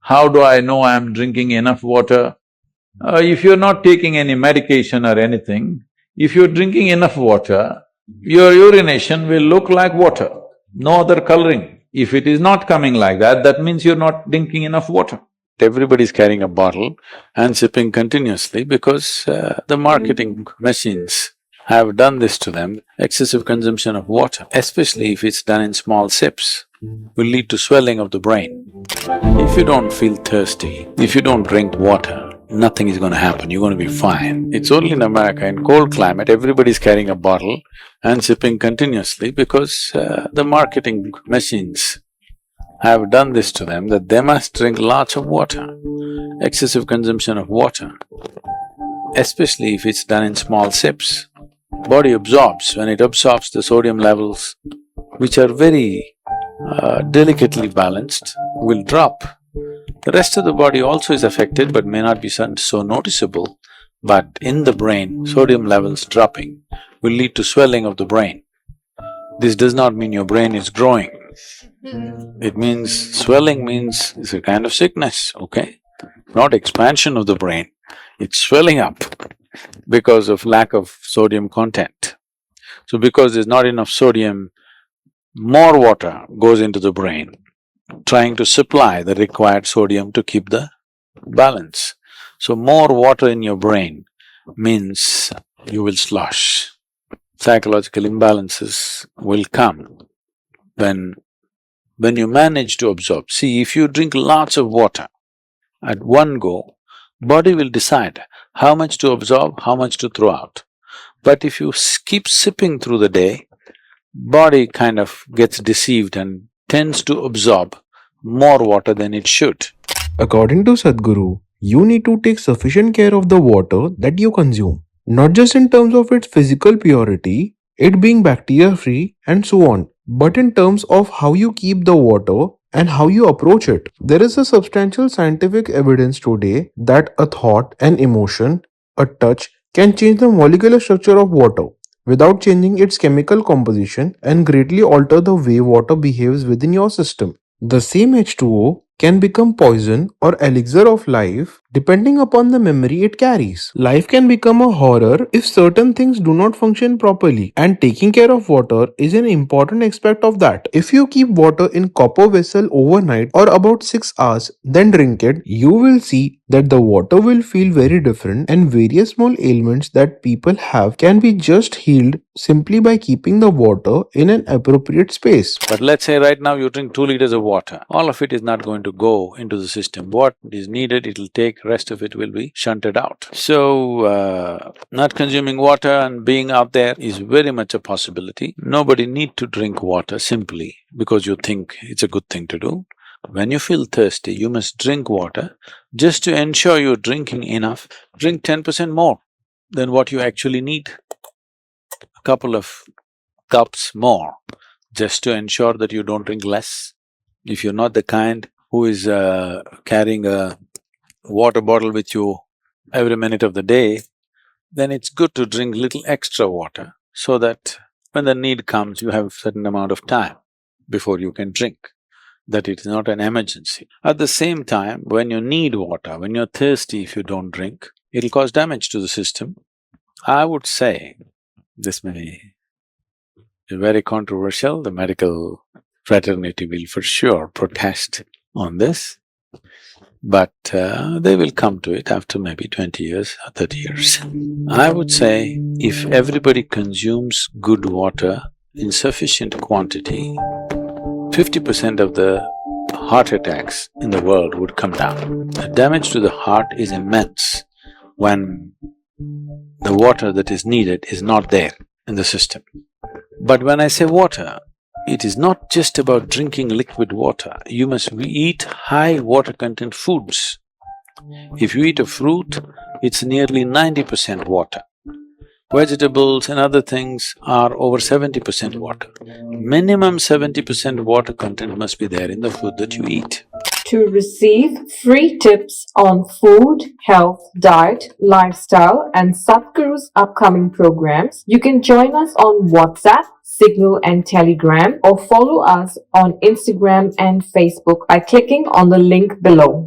How do I know I'm drinking enough water? If you're not taking any medication or anything, if you're drinking enough water, your urination will look like water, no other coloring. If it is not coming like that, that means you're not drinking enough water. Everybody's carrying a bottle and sipping continuously because the marketing machines have done this to them. Excessive consumption of water, especially if it's done in small sips, will lead to swelling of the brain. If you don't feel thirsty, if you don't drink water, nothing is going to happen, you're going to be fine. It's only in America, in cold climate, everybody's carrying a bottle and sipping continuously because the marketing machines have done this to them that they must drink lots of water. Excessive consumption of water, especially if it's done in small sips, body absorbs. When it absorbs, the sodium levels, which are very delicately balanced, will drop. The rest of the body also is affected but may not be so noticeable, but in the brain, sodium levels dropping will lead to swelling of the brain. This does not mean your brain is growing. It means… swelling means it's a kind of sickness, okay? Not expansion of the brain, it's swelling up because of lack of sodium content. So because there's not enough sodium, more water goes into the brain, trying to supply the required sodium to keep the balance. So more water in your brain means you will slosh. Psychological imbalances will come when you manage to absorb. See, if you drink lots of water at one go, body will decide how much to absorb, how much to throw out. But if you keep sipping through the day, body kind of gets deceived and tends to absorb more water than it should. According to Sadhguru, you need to take sufficient care of the water that you consume, not just in terms of its physical purity, it being bacteria-free and so on, but in terms of how you keep the water and how you approach it. There is a substantial scientific evidence today that a thought, an emotion, a touch can change the molecular structure of water without changing its chemical composition and greatly alter the way water behaves within your system. The same H2O can become poison or elixir of life depending upon the memory it carries. Life can become a horror if certain things do not function properly, and taking care of water is an important aspect of that. If you keep water in copper vessel overnight or about 6 hours, then drink it, you will see that the water will feel very different, and various small ailments that people have can be just healed simply by keeping the water in an appropriate space. But let's say right now you drink 2 liters of water, all of it is not going to go into the system. What is needed, it'll take, rest of it will be shunted out. So, not consuming water and being out there is very much a possibility. Nobody need to drink water simply because you think it's a good thing to do. When you feel thirsty, you must drink water. Just to ensure you're drinking enough, drink 10% more than what you actually need. A couple of cups more, just to ensure that you don't drink less. If you're not the kind who is carrying a water bottle with you every minute of the day, then it's good to drink little extra water so that when the need comes, you have a certain amount of time before you can drink, that it is not an emergency. At the same time, when you need water, when you're thirsty, if you don't drink, it'll cause damage to the system. I would say, this may be very controversial, the medical fraternity will for sure protest on this, but they will come to it after maybe 20 years or 30 years. I would say if everybody consumes good water in sufficient quantity, 50% of the heart attacks in the world would come down. The damage to the heart is immense when the water that is needed is not there in the system. But when I say water, it is not just about drinking liquid water, you must eat high water content foods. If you eat a fruit, it's nearly 90% water. Vegetables and other things are over 70% water. Minimum 70% water content must be there in the food that you eat. To receive free tips on food, health, diet, lifestyle, and Sadhguru's upcoming programs, you can join us on WhatsApp, Signal and Telegram, or follow us on Instagram and Facebook by clicking on the link below.